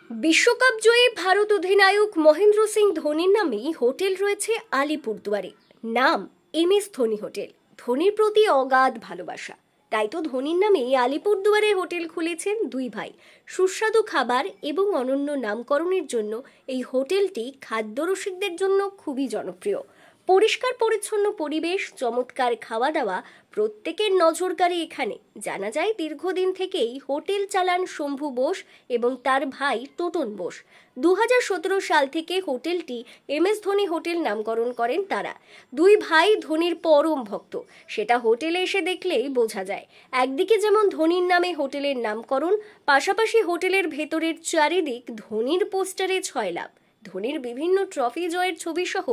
বিশ্বকাপ জয়ী ভারত অধিনায়ক মহেন্দ্র সিং ধোনির নামেই হোটেল রয়েছে আলিপুরদুয়ারে। নাম MS ধোনি হোটেল। ধোনির প্রতি অগাধ ভালোবাসা, তাই তো ধোনির নামেই আলিপুরদুয়ারে হোটেল খুলেছেন দুই ভাই। সুস্বাদু খাবার এবং অনন্য নামকরণের জন্য এই হোটেলটি খাদ্যরসিকদের জন্য খুবই জনপ্রিয়। পরিষ্কার পরিচ্ছন্ন পরিবেশ, চমৎকার খাওয়া দাওয়া, প্রত্যেকের নজরকাড়ি এখানে। জানা যায় দীর্ঘদিন থেকেই হোটেল চালান শম্ভু বোস এবং তার ভাই টোটন বোস। 2017 সাল থেকে হোটেলটি MS ধোনি হোটেল নামকরণ করেন তারা। দুই ভাই ধোনির পরম ভক্ত, সেটা হোটেলে এসে দেখলেই বোঝা যায়। একদিকে যেমন ধোনির নামে হোটেলের নামকরণ, পাশাপাশি হোটেলের ভেতরের চারিদিক ধোনির পোস্টারে ছয়লাভ। ধোনির বিভিন্ন ট্রফি জয়ের ছবি সহ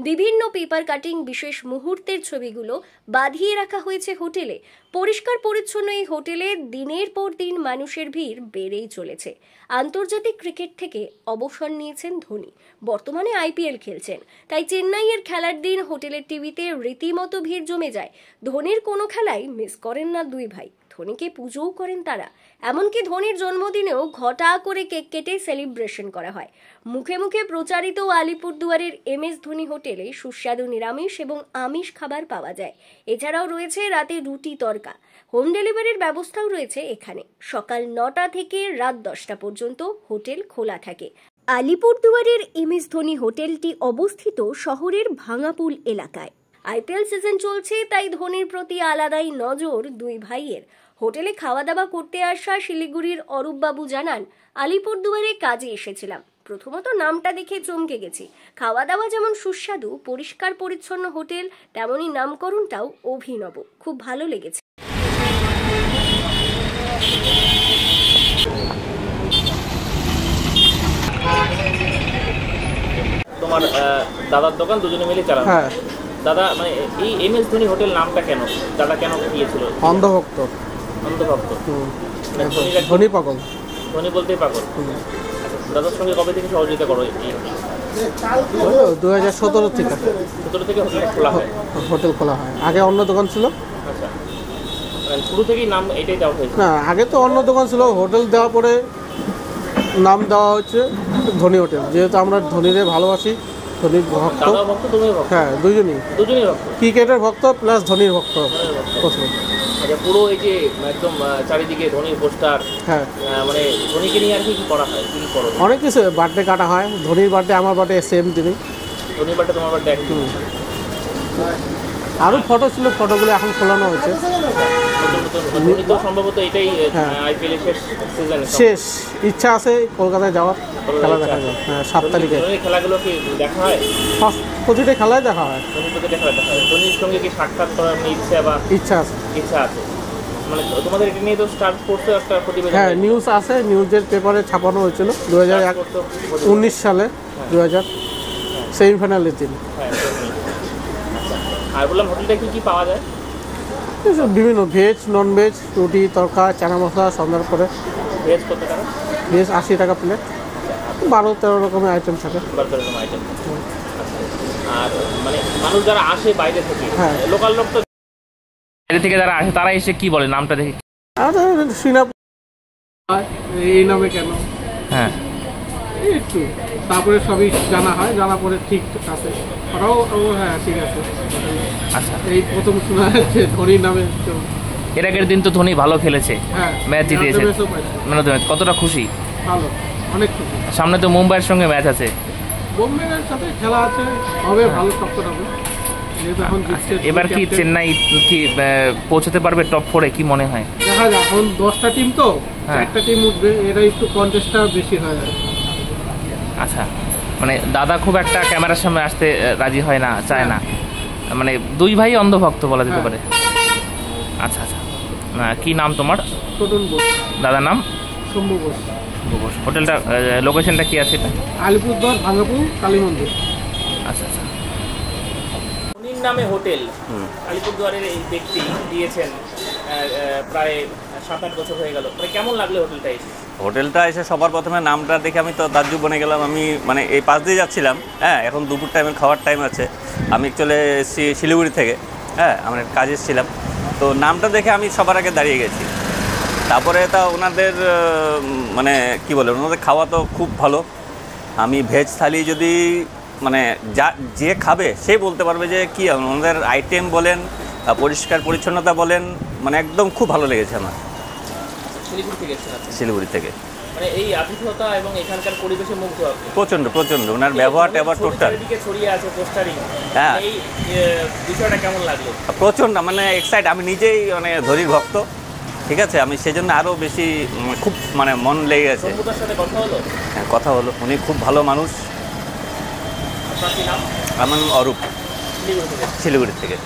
বিভিন্ন পেপার কাটিং, বিশেষ মুহূর্তের ছবিগুলো বাঁধিয়ে রাখা হয়েছে হোটেলে। পরিষ্কার পরিচ্ছন্ন এই হোটেলে দিনের পর দিন মানুষের ভিড় বেড়েই চলেছে। আন্তর্জাতিক ক্রিকেট থেকে অবসর নিয়েছেন ধোনি, বর্তমানে IPL খেলছেন, তাই চেন্নাইয়ের খেলার দিন হোটেলের টিভিতে রীতিমতো ভিড় জমে যায়। ধোনির কোনো খেলাই মিস করেন না দুই ভাই, ধোনিকে পুজোও করেন তারা। এমনকি ধোনির জন্মদিনেও ঘটা করে কেক কেটে সেলিব্রেশন করা হয়। মুখে মুখে প্রচারিত আলিপুরদুয়ারের MS ধোনি হোটেলে সুস্বাদু নিরামিষ এবং আমিষ খাবার পাওয়া যায়। এছাড়াও রয়েছে রাতে রুটি তড়কা। হোম ডেলিভারির ব্যবস্থাও রয়েছে এখানে। সকাল 9টা থেকে রাত 10টা পর্যন্ত হোটেল খোলা থাকে। আলিপুরদুয়ারের MS ধোনি হোটেলটি অবস্থিত শহরের ভাঙাপুল এলাকায়। IPL সিজন চলছে, তাই ধোনির প্রতি আলাদাই নজর দুই ভাইয়ের। হোটেলে খাওয়া দাওয়া করতে আসা শিলিগুড়ির অরূপবাবু জানান, আলিপুরদুয়ারে কাজে এসেছিলাম, প্রথমত নামটা দেখে চমকে গেছি। খাওয়া দাওয়া যেমন সুস্বাদু, পরিষ্কার পরিচ্ছন্ন হোটেল, তেমনই নামকরণটাও অভিনব। খুব ভালো লেগেছে। তোমার দাদার দোকান দুজনে মিলে চালানো? হ্যাঁ। দাদা মানে এই MS ধোনি হোটেল নামটা কেন, দাদা কেন দিয়েছিল? অন্ধভক্ত। অন্ধভক্ত, ধোনি পাগল। ধোনি বলতেই পাগল। দাদার সঙ্গে কবে থেকে সহযোগিতা করো? 2017 থেকে। 17 থেকে হোটেল খোলা হয়? হোটেল খোলা হয়। আগে অন্য দোকান ছিল। আচ্ছা, শুরু থেকেই নাম এটাই দেওয়া হয়েছে? না, আগে তো অন্য দোকান ছিল, হোটেল দেওয়ার পরে নাম দেওয়া হচ্ছে ধোনি হোটেল। যেহেতু আমরা ধোনিরে ভালোবাসি, ধোনির ভক্ত। হ্যাঁ, দুজনই ভক্ত। ক্রিকেটের ভক্ত প্লাস ধোনির ভক্ত। আচ্ছা, পুরো এই যে একদম চারিদিকে ধোনির পোস্টার, হ্যাঁ, মানে ধোনিকে নিয়ে আর কি করা হয়? কি করো? অনেক কিছু। বার্থডে কাটা হয়, ধোনির বার্থডে আমার বার্থডে সেম দিনই। ধোনির বার্থডে তোমার বার্থডে একদম। আরও ফটো ছিল, ফটোগুলো এখন খোলানো হয়েছে। সম্ভবত এটাই IPL শেষ সিজন। শেষ ইচ্ছা আছে কলকাতায় যাওয়ার, খেলা দেখা যায়। হ্যাঁ, 7 তারিখে। খেলাগুলো কি দেখা হয়? প্রতিটা খেলায় দেখা হয়। ধোনির সঙ্গে কি সাক্ষাৎ করার ইচ্ছা বা ইচ্ছা আছে? ইচ্ছা আছে, মানে তোমাদের এটা নিয়ে তো স্টার স্পোর্টসে একটা প্রতিবেদন। হ্যাঁ, নিউজ আছে, নিউজের পেপারে ছাপানো হয়েছিল 2019 সালে, 2000 সেমিফাইনালের দিন। আর বললাম হোটেলটা কি কি পাওয়া যায়? বিভিন্ন ভেজ, নন ভেজ, রুটি তড়কা, চানা মশলা, সন্ধ্যার পরে। ভেজ কত টাকা? ভেজ 80 টাকা প্লেট। 12-13 রকমের আইটেম থাকে। 12-13 রকম আইটেম। আর মানে মানুষ যারা আসে বাইরে থেকে, হ্যাঁ, লোকাল লোক তো বাইরে থেকে যারা আসে, তারা এসে কি বলে নামটা দেখে? এই নামে কেন? হ্যাঁ, একটু তারপরে সবই জানা হয়, জানা পরে ঠিক আছে, ওরাও হ্যাঁ ঠিক আছে। আচ্ছা, এই প্রথম শোনা যাচ্ছে ধোনির নামে। এর আগের দিন তো ধোনি ভালো খেলেছে, হ্যাঁ, ম্যাচ জিতিয়েছে। কতটা খুশি? ভালো, অনেক খুশি। সামনে তো মুম্বাইয়ের সঙ্গে ম্যাচ আছে। মুম্বাইয়ের সাথে খেলা আছে, হবে ভালো টক্কর হবে। এবার কি চেন্নাই কি পৌঁছাতে পারবে টপ 4-এ? কি মনে হয়? দেখা যাক, এখন 10টা টিম তো, 4টা টিম উঠবে, এটা একটু কন্টেস্টটা বেশি হয়ে যায়। আচ্ছা, মানে দাদা খুব একটা ক্যামেরার সামনে আসতে রাজি হয় না, চায় না, মানে দুই ভাই অন্ধভক্ত বলা যেতে পারে। আচ্ছা আচ্ছা, কি নাম তোমার? টোটন বোস। দাদার নাম? শম্ভু বোস। হোটেলটা লোকেশনটা কি আছে? আলিপুরদুয়ার ভাঙাপুর কালী মন্দির। আচ্ছা আচ্ছা, ধোনির নামে হোটেল আলিপুরদুয়ারের এই ব্যক্তি দিয়েছেন, প্রায় 7-8 বছর হয়ে গেল। মানে কেমন লাগলো হোটেলটা এসে? হোটেলটা এসে সবার প্রথমে নামটা দেখে আমি তো তাজ্জুব বনে গেলাম। আমি মানে এই পাশ দিয়ে যাচ্ছিলাম, হ্যাঁ, এখন দুপুর টাইমের খাওয়ার টাইম আছে। আমি চলে এসেছি শিলিগুড়ি থেকে, হ্যাঁ, আমার কাজে এসেছিলাম। তো নামটা দেখে আমি সবার আগে দাঁড়িয়ে গেছি। তারপরে তা ওনাদের মানে কি বলে, ওনাদের খাওয়া তো খুব ভালো। আমি ভেজ থালি যদি মানে যে খাবে সে বলতে পারবে যে কি ওনাদের আইটেম বলেন, পরিষ্কার পরিচ্ছন্নতা বলেন, মানে একদম খুব ভালো লেগেছে আমার। শিলিগুড়ি থেকে মানে এই আতিথ্যতা এবং এখানকার পরিবেশে মুগ্ধ আপনি? প্রচণ্ড প্রচণ্ড, ওনার ব্যবহার ট্যাবহার টোটাল। ছড়িয়ে আছে পোস্টারিং, হ্যাঁ এই বিষয়টা কেমন লাগলো? প্রচণ্ড, মানে এক্সাইট। আমি নিজেই মানে ধোনির ভক্ত, ঠিক আছে, আমি সেজন্য আরও বেশি খুব মানে মন লেগে গেছে। শম্ভুদার সাথে কথা হলো? হ্যাঁ কথা হলো, উনি খুব ভালো মানুষ। আপনার কি নাম? আমার নাম অরূপ, শিলিগুড়ি থেকে। শিলিগুড়ি থেকে।